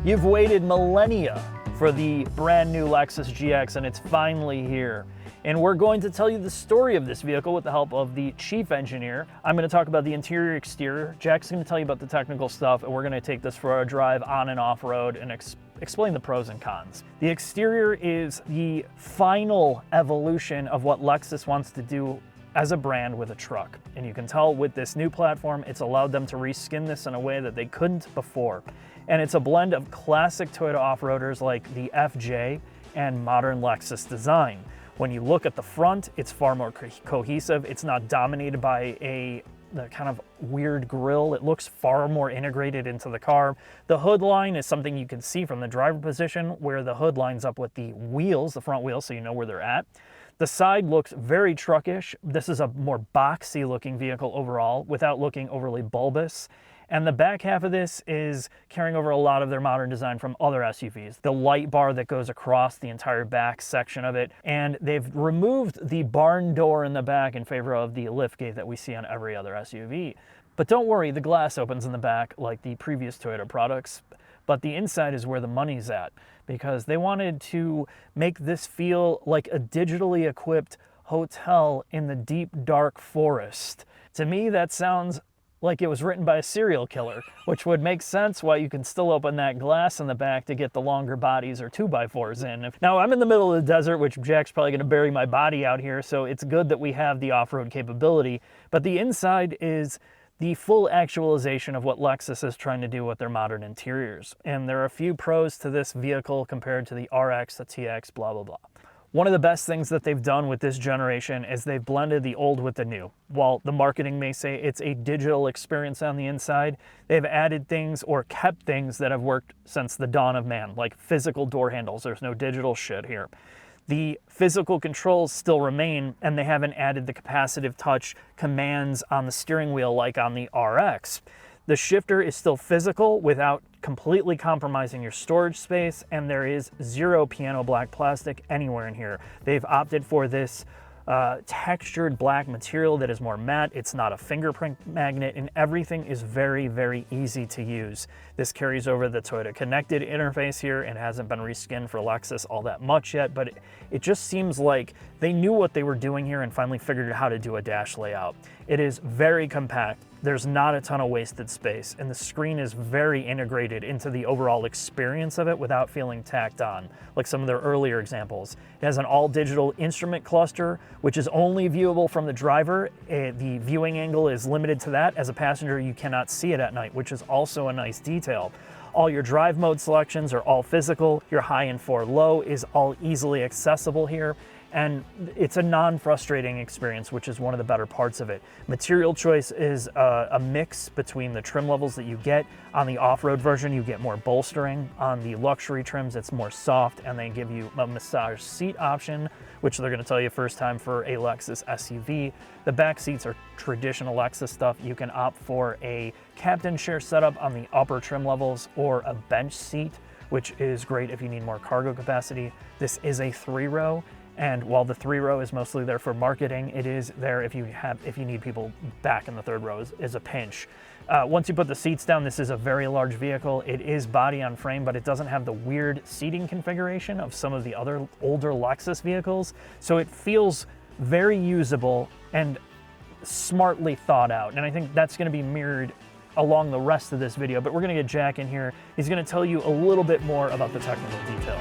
You've waited millennia for the brand new Lexus GX, and it's finally here. And we're going to tell you the story of this vehicle with the help of the chief engineer. I'm going to talk about the interior, exterior. Jack's going to tell you about the technical stuff, and we're going to take this for a drive on and off road and explain the pros and cons. The exterior is the final evolution of what Lexus wants to do as a brand with a truck. And you can tell with this new platform, it's allowed them to reskin this in a way that they couldn't before. And it's a blend of classic Toyota off-roaders like the FJ and modern Lexus design. When you look at the front, it's far more cohesive. It's not dominated by the kind of weird grille. It looks far more integrated into the car. The hood line is something you can see from the driver position, where the hood lines up with the wheels, the front wheels, so you know where they're at. The side looks very truckish. This is a more boxy looking vehicle overall without looking overly bulbous. And the back half of this is carrying over a lot of their modern design from other SUVs. The light bar that goes across the entire back section of it. And they've removed the barn door in the back in favor of the liftgate that we see on every other SUV. But don't worry, the glass opens in the back like the previous Toyota products. But the inside is where the money's at, because they wanted to make this feel like a digitally equipped hotel in the deep, dark forest. To me, that sounds like it was written by a serial killer, which would make sense why you can still open that glass in the back to get the longer bodies or 2x4s in. Now, I'm in the middle of the desert, which Jack's probably going to bury my body out here, so it's good that we have the off-road capability. But the inside is the full actualization of what Lexus is trying to do with their modern interiors. And there are a few pros to this vehicle compared to the RX, the TX, blah, blah, blah. One of the best things that they've done with this generation is they've blended the old with the new. While the marketing may say it's a digital experience on the inside, they've added things or kept things that have worked since the dawn of man, like physical door handles. There's no digital shit here. The physical controls still remain, and they haven't added the capacitive touch commands on the steering wheel like on the RX. The shifter is still physical without completely compromising your storage space, and there is zero piano black plastic anywhere in here. They've opted for this textured black material that is more matte. It's not a fingerprint magnet, and everything is very, very easy to use. This carries over the Toyota connected interface here and hasn't been reskinned for Lexus all that much yet, but it just seems like they knew what they were doing here and finally figured out how to do a dash layout. It is very compact. There's not a ton of wasted space, and the screen is very integrated into the overall experience of it without feeling tacked on, like some of their earlier examples. It has an all-digital instrument cluster, which is only viewable from the driver. The viewing angle is limited to that. As a passenger, you cannot see it at night, which is also a nice detail. All your drive mode selections are all physical. Your high and 4 low is all easily accessible here. And it's a non-frustrating experience, which is one of the better parts of it. Material choice is a mix between the trim levels that you get. On the off-road version, you get more bolstering. On the luxury trims, it's more soft, and they give you a massage seat option, which they're going to tell you first time for a Lexus SUV. The back seats are traditional Lexus stuff. You can opt for a captain chair setup on the upper trim levels or a bench seat, which is great if you need more cargo capacity. This is a 3-row. And while the 3-row is mostly there for marketing, it is there if you need people back in the 3rd row is a pinch. Once you put the seats down, this is a very large vehicle. It is body on frame, but it doesn't have the weird seating configuration of some of the other older Lexus vehicles. So it feels very usable and smartly thought out. And I think that's going to be mirrored along the rest of this video. But we're going to get Jack in here. He's going to tell you a little bit more about the technical detail.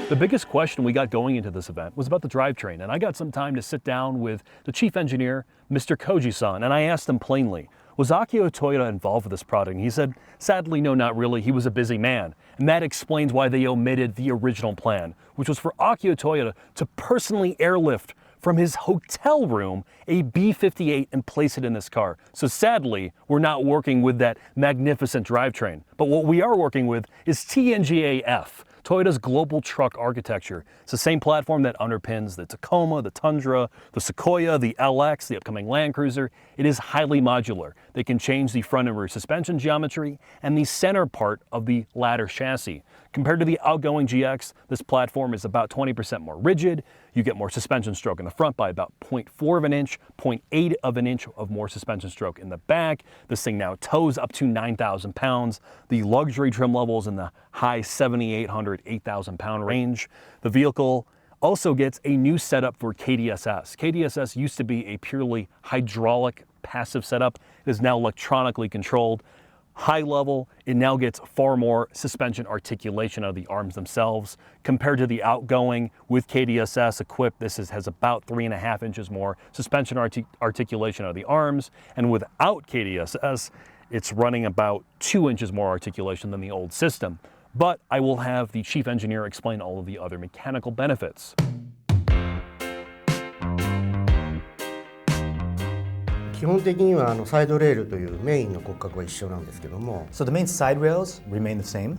The biggest question we got going into this event was about the drivetrain, and I got some time to sit down with the chief engineer, Mr. Koji-san, and I asked him plainly, was Akio Toyoda involved with this product? And he said, sadly, no, not really. He was a busy man. And that explains why they omitted the original plan, which was for Akio Toyoda to personally airlift from his hotel room a B58 and place it in this car. So sadly, we're not working with that magnificent drivetrain. But what we are working with is TNGA-F, Toyota's global truck architecture. It's the same platform that underpins the Tacoma, the Tundra, the Sequoia, the LX, the upcoming Land Cruiser. It is highly modular. They can change the front and rear suspension geometry and the center part of the ladder chassis. Compared to the outgoing GX, this platform is about 20% more rigid. You get more suspension stroke in the front by about 0.4 of an inch, 0.8 of an inch of more suspension stroke in the back. This thing now tows up to 9,000 pounds. The luxury trim levels in the high 7,800, 8,000 pound range. The vehicle also gets a new setup for KDSS. KDSS used to be a purely hydraulic passive setup. It is now electronically controlled. High level, it now gets far more suspension articulation out of the arms themselves. Compared to the outgoing with KDSS equipped, this has about 3.5 inches more suspension articulation out of the arms. And without KDSS, it's running about 2 inches more articulation than the old system. But I will have the chief engineer explain all of the other mechanical benefits. 基本的にはサイドレールというメインの骨格は一緒なんですけども、 So the main side rails remain the same.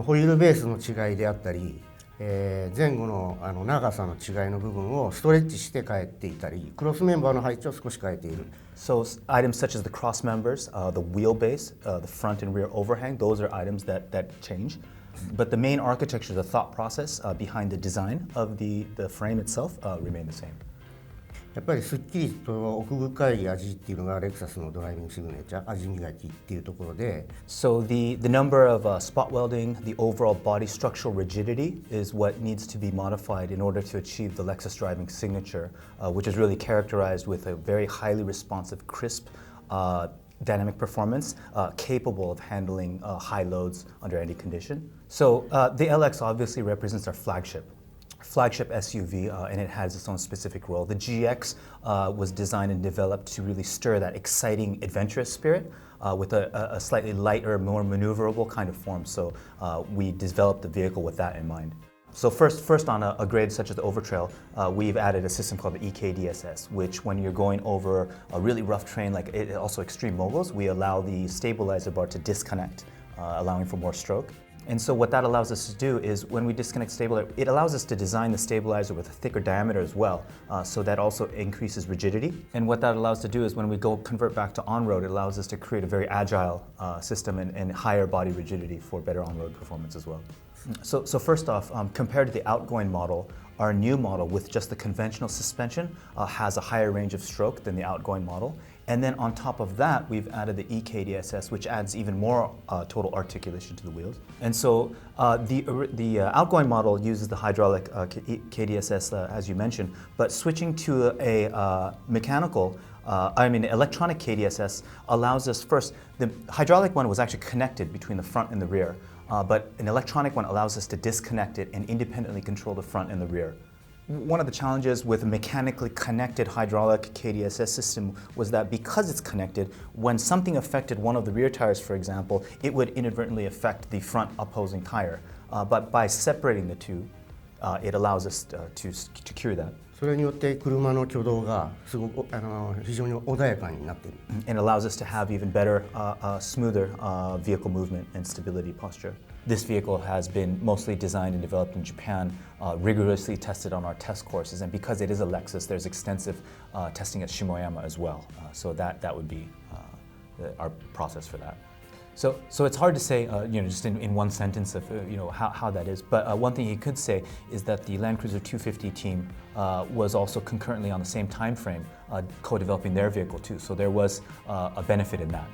ホイールベースの違いであったり、前後の長さの違いの部分をストレッチして変えていたり、クロスメンバーの配置を少し変えている。 So items such as the cross members, the wheelbase, the front and rear overhang, those are items that change. But the main architecture, the thought process behind the design of the frame itself remain the same. やっぱりすっきりと奥深い味っていうのがレクサスのドライビングシグネチャー、味磨きっていうところで。 So the number of spot welding, the overall body structural rigidity is what needs to be modified in order to achieve the Lexus driving signature, which is really characterized with a very highly responsive, crisp, dynamic performance, capable of handling high loads under any condition. So the LX obviously represents our flagship SUV, and it has its own specific role. The GX was designed and developed to really stir that exciting, adventurous spirit with a slightly lighter, more maneuverable kind of form. So we developed the vehicle with that in mind. So first on a grade such as the Overtrail, we've added a system called the EKDSS, which when you're going over a really rough terrain, like also extreme moguls, we allow the stabilizer bar to disconnect, allowing for more stroke. And so what that allows us to do is when we disconnect stabilizer, it allows us to design the stabilizer with a thicker diameter as well. So that also increases rigidity. And what that allows to do is when we go convert back to on-road, it allows us to create a very agile system and higher body rigidity for better on-road performance as well. So first off, compared to the outgoing model, our new model with just the conventional suspension has a higher range of stroke than the outgoing model. And then on top of that, we've added the EKDSS, which adds even more total articulation to the wheels. And so the outgoing model uses the hydraulic KDSS, as you mentioned, but switching to a electronic KDSS allows us first, the hydraulic one was actually connected between the front and the rear, but an electronic one allows us to disconnect it and independently control the front and the rear. One of the challenges with a mechanically connected hydraulic KDSS system was that because it's connected, when something affected one of the rear tires, for example, it would inadvertently affect the front opposing tire. But by separating the two, it allows us to cure that. それによって車の挙動がすごく非常に穏やかになっている。 And allows us to have even better, smoother vehicle movement and stability posture. This vehicle has been mostly designed and developed in Japan, rigorously tested on our test courses, and because it is a Lexus, there's extensive testing at Shimoyama as well. So that would be our process for that. So it's hard to say, just in one sentence of how that is. But one thing you could say is that the Land Cruiser 250 team was also concurrently on the same time frame co-developing their vehicle too. So there was a benefit in that.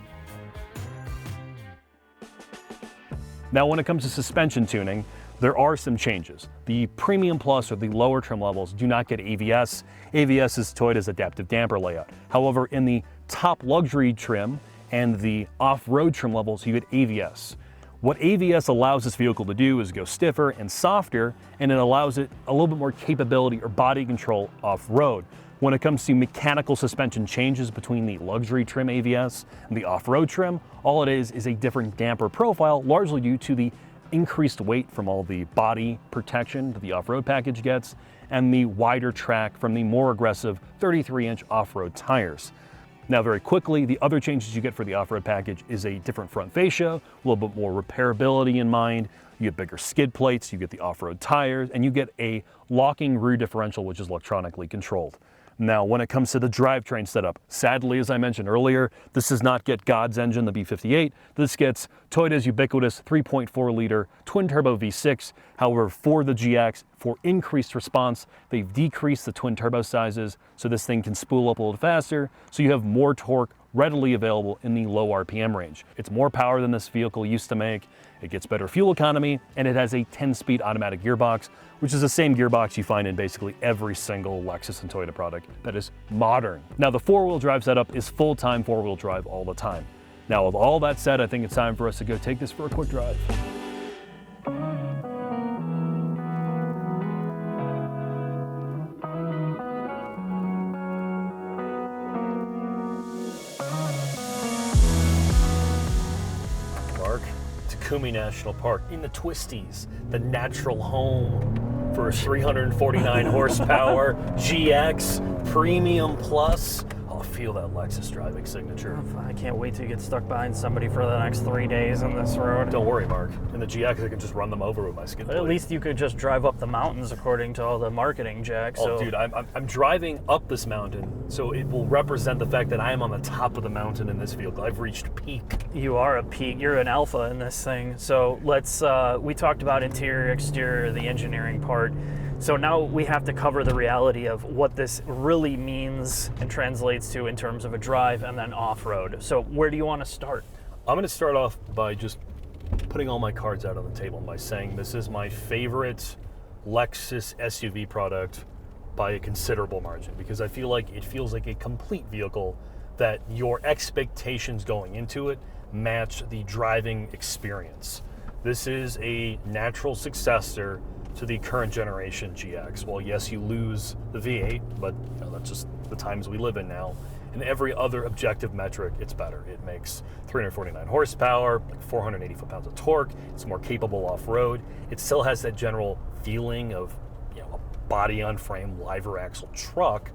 Now, when it comes to suspension tuning, there are some changes. The Premium Plus or the lower trim levels do not get AVS. AVS is Toyota's adaptive damper layout. However, in the top luxury trim and the off-road trim levels, you get AVS. What AVS allows this vehicle to do is go stiffer and softer, and it allows it a little bit more capability or body control off-road. When it comes to mechanical suspension changes between the luxury trim AVS and the off-road trim, all it is a different damper profile, largely due to the increased weight from all the body protection that the off-road package gets and the wider track from the more aggressive 33-inch off-road tires. Now, very quickly, the other changes you get for the off-road package is a different front fascia, a little bit more repairability in mind. You get bigger skid plates, you get the off-road tires, and you get a locking rear differential, which is electronically controlled. Now, when it comes to the drivetrain setup, sadly, as I mentioned earlier, this does not get God's engine, the B58. This gets Toyota's ubiquitous 3.4-liter twin-turbo V6. However, for the GX, for increased response, they've decreased the twin-turbo sizes, so this thing can spool up a little faster, so you have more torque readily available in the low RPM range. It's more power than this vehicle used to make. It gets better fuel economy, and it has a 10-speed automatic gearbox, which is the same gearbox you find in basically every single Lexus and Toyota product that is modern. Now, the four-wheel drive setup is full-time four-wheel drive all the time. Now, with all that said, I think it's time for us to go take this for a quick drive. Tsukasaki National Park in the Twisties, the natural home for a 349 horsepower GX Premium Plus. I'll feel that Lexus driving signature. I can't wait to get stuck behind somebody for the next 3 days on this road. Don't worry, Mark. In the GX, I can just run them over with my skid plate. At least you could just drive up the mountains according to all the marketing, Jack. Oh, dude, I'm driving up this mountain, so it will represent the fact that I am on the top of the mountain in this vehicle. I've reached peak. You are a peak. You're an alpha in this thing. So let's, we talked about interior, exterior, the engineering part. So now we have to cover the reality of what this really means and translates to in terms of a drive and then off-road. So where do you want to start? I'm going to start off by just putting all my cards out on the table by saying this is my favorite Lexus SUV product by a considerable margin, because I feel like it feels like a complete vehicle that your expectations going into it match the driving experience. This is a natural successor to the current generation GX. Well, yes, you lose the V8, but that's just the times we live in now. In every other objective metric, it's better. It makes 349 horsepower, like 480 foot-pounds of torque. It's more capable off-road. It still has that general feeling of a body-on-frame, liver-axle truck,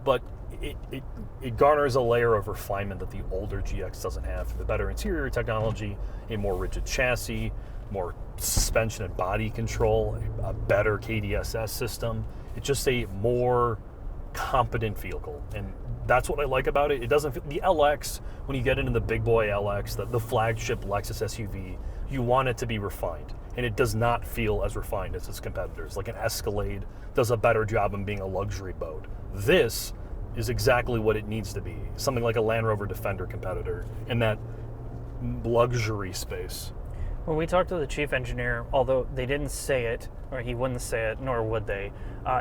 but it garners a layer of refinement that the older GX doesn't have. The better interior technology, a more rigid chassis, more suspension and body control, a better KDSS system. It's just a more competent vehicle, and that's what I like about it. It doesn't feel, the LX, when you get into the big boy LX, the flagship Lexus SUV, you want it to be refined, and it does not feel as refined as its competitors. Like an Escalade does a better job in being a luxury boat. This is exactly what it needs to be. Something like a Land Rover Defender competitor in that luxury space. When we talked to the chief engineer, although they didn't say it, or he wouldn't say it, nor would they,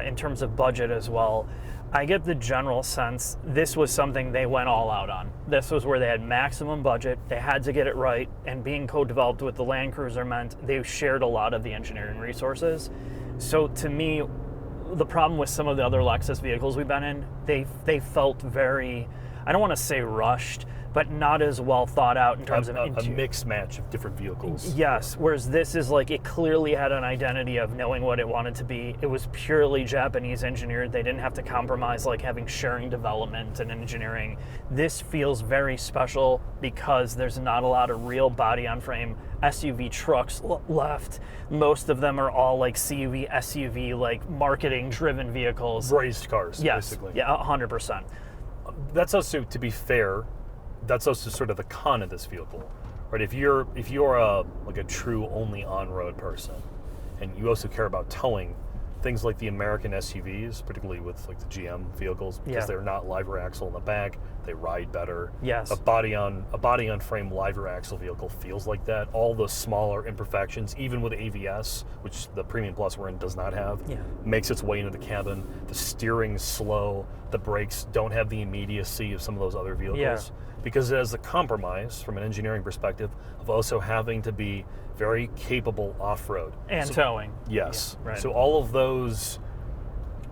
in terms of budget as well, I get the general sense this was something they went all out on. This was where they had maximum budget, they had to get it right, and being co-developed with the Land Cruiser meant they shared a lot of the engineering resources. So to me, the problem with some of the other Lexus vehicles we've been in, they felt very, I don't want to say rushed, but not as well thought out in terms of a mixed match of different vehicles. Yes, whereas this is like, it clearly had an identity of knowing what it wanted to be. It was purely Japanese engineered. They didn't have to compromise like having sharing development and engineering. This feels very special because there's not a lot of real body on frame SUV trucks left. Most of them are all like CUV, SUV, like marketing driven vehicles. Raised cars, yes, basically. Yeah, 100%. That's also, to be fair, that's also sort of the con of this vehicle, right? If you're like a true only on-road person, and you also care about towing, things like the American SUVs, particularly with like the GM vehicles, because they're not liver axle in the back, they ride better. Yes. A body on frame liver axle vehicle feels like that. All the smaller imperfections, even with AVS, which the Premium Plus we're in does not have, makes its way into the cabin. The steering's slow. The brakes don't have the immediacy of some of those other vehicles. Because it has the compromise, from an engineering perspective, of also having to be very capable off-road. And towing. Yes. Yeah, right. So all of those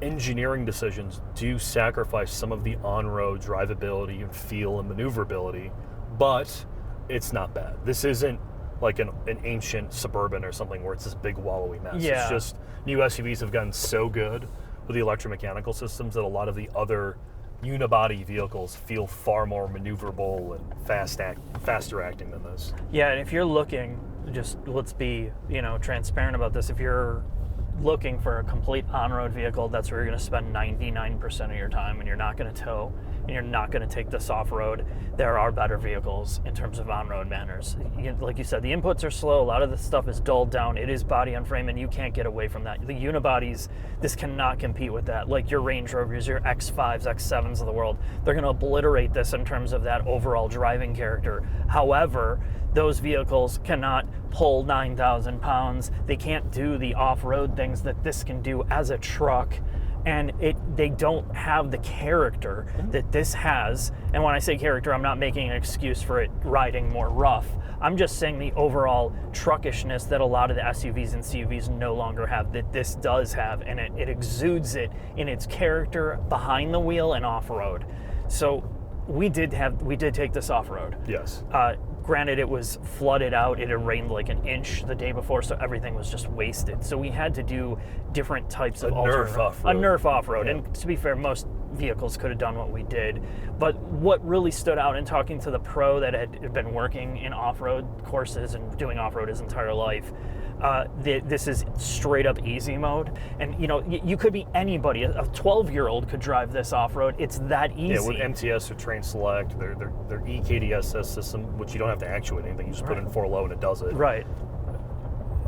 engineering decisions do sacrifice some of the on-road drivability and feel and maneuverability, but it's not bad. This isn't like an ancient Suburban or something where it's this big wallowy mess. Yeah. It's just new SUVs have gotten so good with the electromechanical systems that a lot of the other unibody vehicles feel far more maneuverable and faster acting than this. Yeah, and if you're looking, just let's be transparent about this. If you're looking for a complete on-road vehicle, that's where you're going to spend 99% of your time, and you're not going to tow, and you're not going to take this off-road. There are better vehicles in terms of on-road manners. Like you said, the inputs are slow. A lot of the stuff is dulled down. It is body on frame, and you can't get away from that. The unibodies, this cannot compete with that. Like your Range Rovers, your X5s, X7s of the world, they're going to obliterate this in terms of that overall driving character. However, those vehicles cannot pull 9,000 pounds. They can't do the off-road things that this can do as a truck. And they don't have the character that this has. And when I say character, I'm not making an excuse for it riding more rough. I'm just saying the overall truckishness that a lot of the SUVs and CUVs no longer have, that this does have, and it exudes it in its character behind the wheel and off-road. So we did take this off-road. Yes. Granted, it was flooded out. It had rained like an inch the day before, so everything was just wasted. So we had to do different types of Nerf off-road. A Nerf off-road. Yeah. And to be fair, most vehicles could have done what we did. But what really stood out in talking to the pro that had been working in off-road courses and doing off-road his entire life, this is straight up easy mode. And you could be anybody. A 12-year-old could drive this off-road. It's that easy. Yeah, with MTS or Train Select, their EKDSS system, which you don't have to actuate anything, you just put in 4 low and it does it. Right.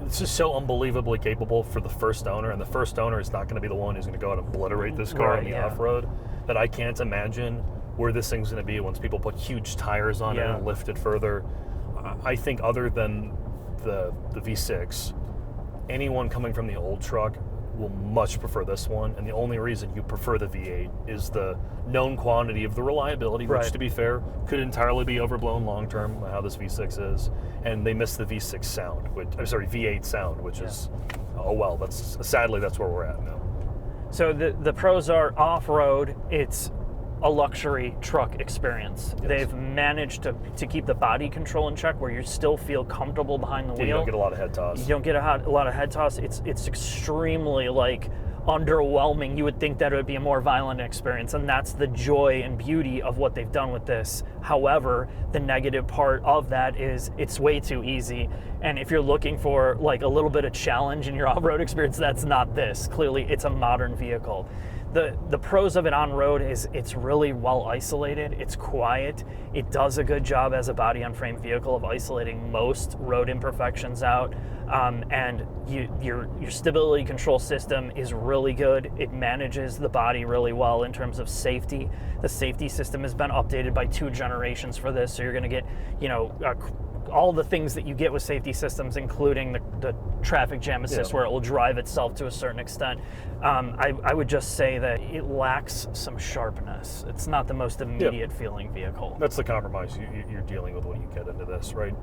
It's just so unbelievably capable for the first owner, and the first owner is not going to be the one who's going to go out and obliterate this car on the off-road. That I can't imagine where this thing's going to be once people put huge tires on it and lift it further. I think other than the V6, anyone coming from the old truck will much prefer this one, and the only reason you prefer the V8 is the known quantity of the reliability, which, to be fair, could entirely be overblown long term, how this V6 is, and they miss the V6 sound, V8 sound, which is, oh well, sadly that's where we're at now. So the pros are off-road. It's a luxury truck experience. Yes. They've managed to keep the body control in check where you still feel comfortable behind the wheel. You don't get a lot of head toss. You don't get a lot of head toss. It's extremely underwhelming. You would think that it would be a more violent experience, and that's the joy and beauty of what they've done with this. However, the negative part of that is it's way too easy. And if you're looking for a little bit of challenge in your off-road experience, that's not this. Clearly, it's a modern vehicle. The pros of it on road is it's really well isolated, it's quiet, it does a good job as a body on frame vehicle of isolating most road imperfections out, and your stability control system is really good. It manages the body really well in terms of safety. The safety system has been updated by 2 generations for this, so you're going to get all the things that you get with safety systems, including the traffic jam assist, where it will drive itself to a certain extent. I would just say that it lacks some sharpness. It's not the most immediate feeling vehicle. That's the compromise you're dealing with when you get into this, right?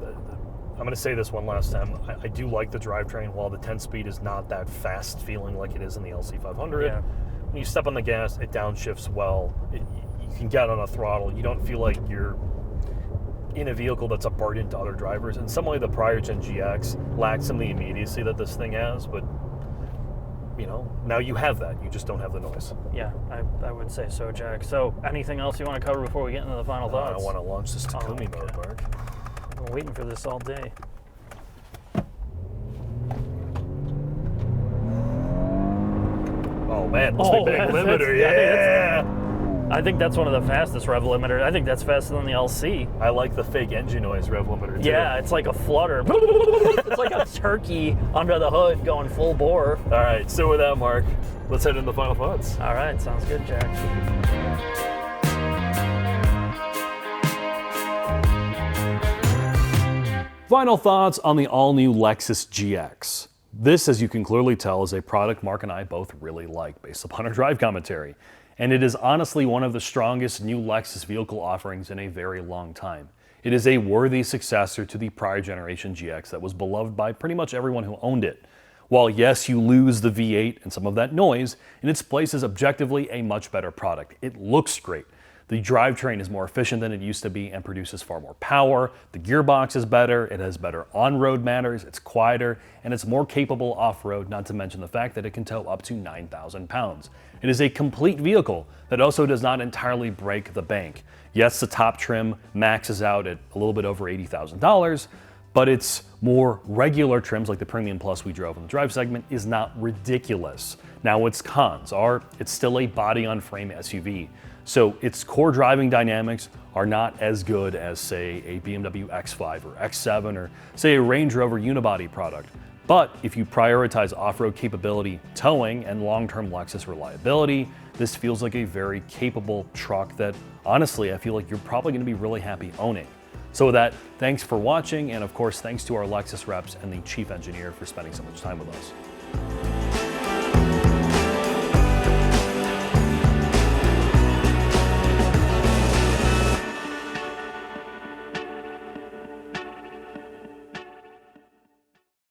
I'm going to say this one last time. I do like the drivetrain. While the 10-speed is not that fast feeling like it is in the LC500, when you step on the gas, it downshifts well. You can get on a throttle. You don't feel like you're in a vehicle that's a burden to other drivers. In some way, the prior gen GX lacked some of the immediacy that this thing has, but now you have that. You just don't have the noise. Yeah, I would say so, Jack. So anything else you want to cover before we get into the final thoughts? I want to launch this Takumi mode, Mark. I've been waiting for this all day. Oh man, this big limiter, yeah! I think that's one of the fastest rev limiters. I think that's faster than the LC. I like the fake engine noise rev limiter too. Yeah, it's like a flutter. It's like a turkey under the hood going full bore. All right, so with that, Mark, let's head into the final thoughts. All right, sounds good, Jack. Final thoughts on the all-new Lexus GX. This, as you can clearly tell, is a product Mark and I both really like based upon our drive commentary. And it is honestly one of the strongest new Lexus vehicle offerings in a very long time. It is a worthy successor to the prior generation GX that was beloved by pretty much everyone who owned it. While yes, you lose the V8 and some of that noise, in its place is objectively a much better product. It looks great. The drivetrain is more efficient than it used to be and produces far more power. The gearbox is better, it has better on-road manners, it's quieter, and it's more capable off-road, not to mention the fact that it can tow up to 9,000 pounds. It is a complete vehicle that also does not entirely break the bank. Yes, the top trim maxes out at a little bit over $80,000, but its more regular trims like the Premium Plus we drove in the drive segment is not ridiculous. Now its cons are it's still a body-on-frame SUV, so its core driving dynamics are not as good as, say, a BMW X5 or X7 or, say, a Range Rover unibody product. But if you prioritize off-road capability, towing, and long-term Lexus reliability, this feels like a very capable truck that, honestly, I feel like you're probably going to be really happy owning. So with that, thanks for watching, and of course, thanks to our Lexus reps and the chief engineer for spending so much time with us.